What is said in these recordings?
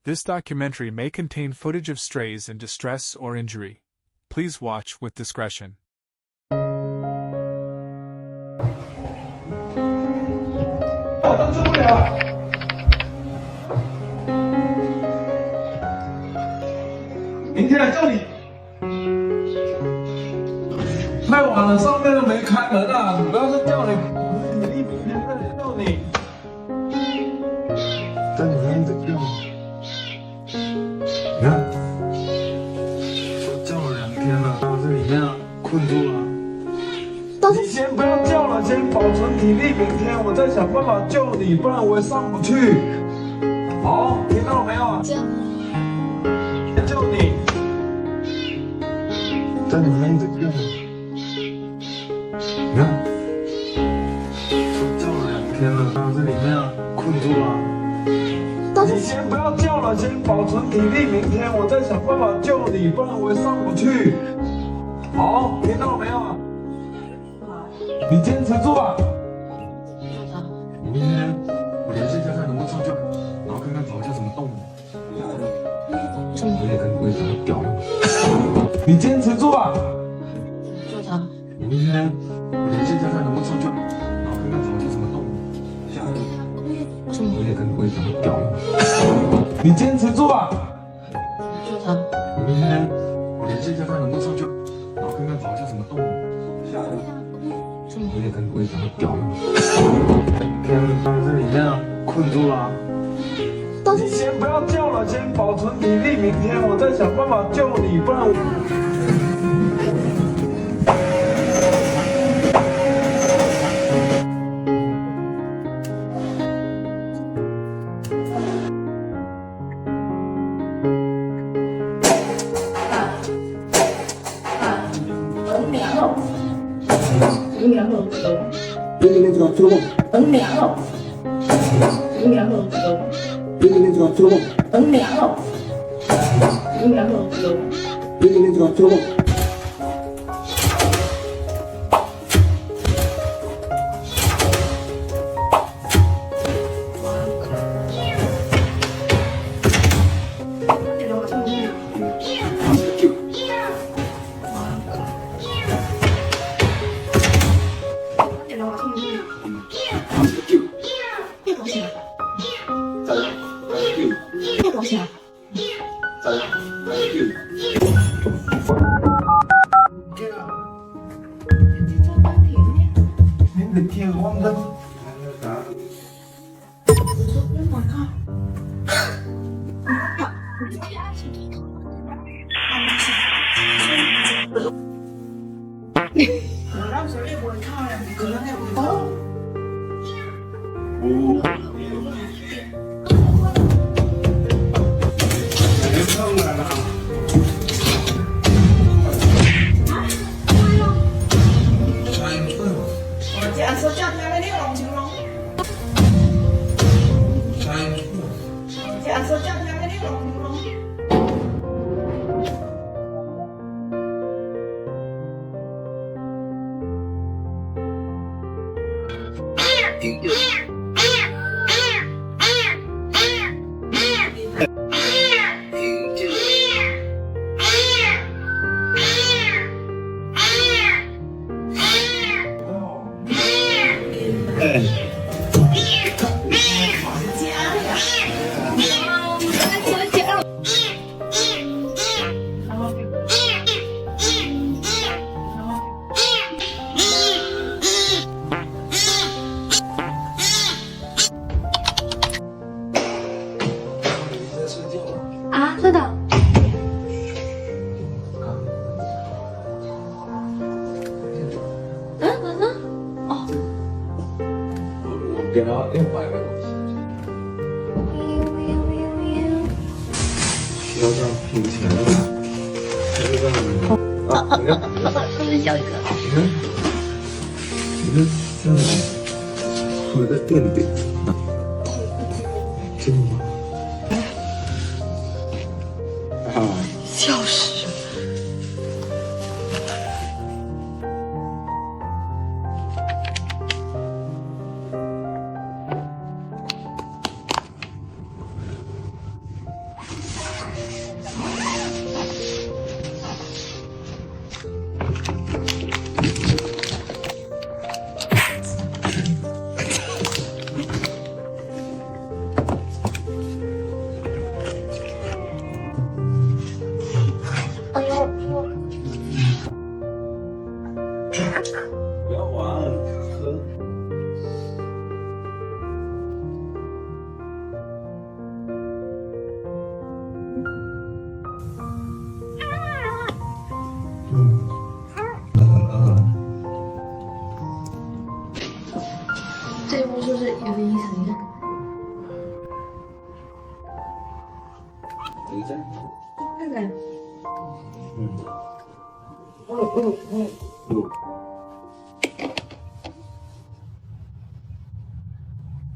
This documentary may contain footage of strays in distress or injury. Please watch with discretion. 我都受不了。明天来救你。太晚了，上面都没开门啊！你不要是叫你，我体力明天再来救你。但你明天得救你。你看，我叫了2天了，到这里面困住了。 你先不要叫了，先保存体力，明天我再想办法救你，不然我也上不去。好，听到了没有啊？救你，在里面得救你。你看，我叫了2天了，到这里面困住了。你先不要叫了，先保存体力，明天我再想办法救你，不然我也上不去。好，听到了没有啊？ 你坚持住啊！明天我联系一下看能不能上救，然后看看跑一下怎么动。我也跟你找他屌用。你坚持住啊！明天我联系一下看能不能上救，然后看看跑一下怎么动。我也跟你找他屌用。你坚持住啊！明天我联系一下看能不能上救，然后看看跑一下怎么动。 我也跟鬼找他屌用。天到这里面困住了。你先不要叫了，先保存体力，明天我再想办法救你，不然我。들어가 들어가. 응명어. 응명어 들어가. 들어가 들어가. 응명어. 응명어 들어가. 들어가. 给他另外一个东西，需要这样拼起来的，还是这样的？啊，你看，要一个，你看这样子，和个垫垫，真的吗？啊，笑死！不要玩，喝。这一幕是不是有点意思？等一下。看看。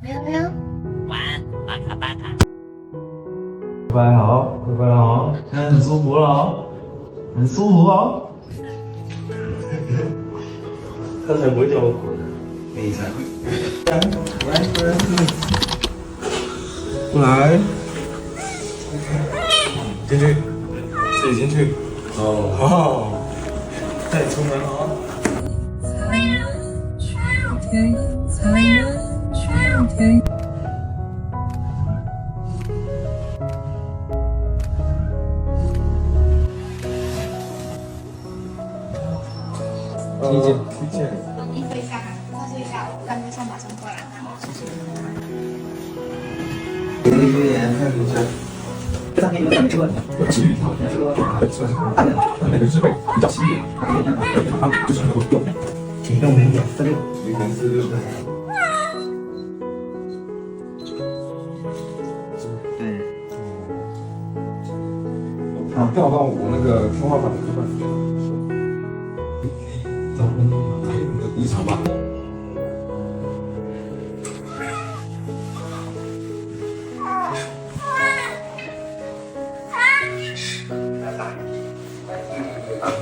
没有没有。拜拜好，拜拜好，现在很舒服了哦，很舒服哦。他才不会叫我滚，你才会。来，过来，进去，自己进去。哦，好，带你出门了啊。推荐。你睡一下，再睡一下，我刚才上马上过来。给你留言看一下。这上面有两个我至于他说，那个是会比较新颖，他就是能够用，请用0.46。0.46。对。啊，调到我那个天花板的刻板里面。找个一场吧。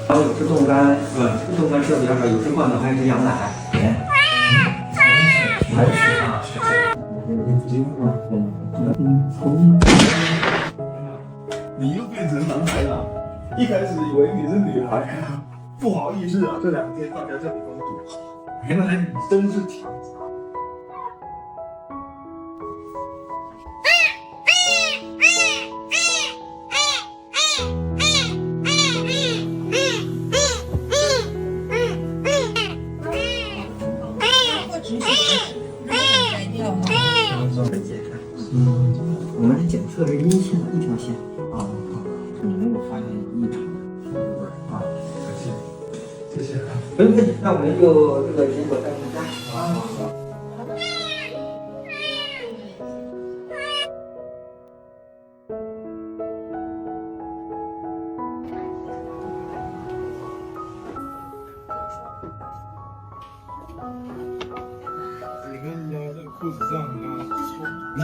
然后有时冻干，冻干设备上面有时灌的还是羊奶，还是啊。你又变成男孩了，一开始以为你是女孩，不好意思啊，这2天大家叫你公主，原来你真是挺。我们检测是阴性一条线啊，你没有发现异常啊？谢谢。没问题，那我们就这个结果带回家啊。你看人家这裤子上，你看，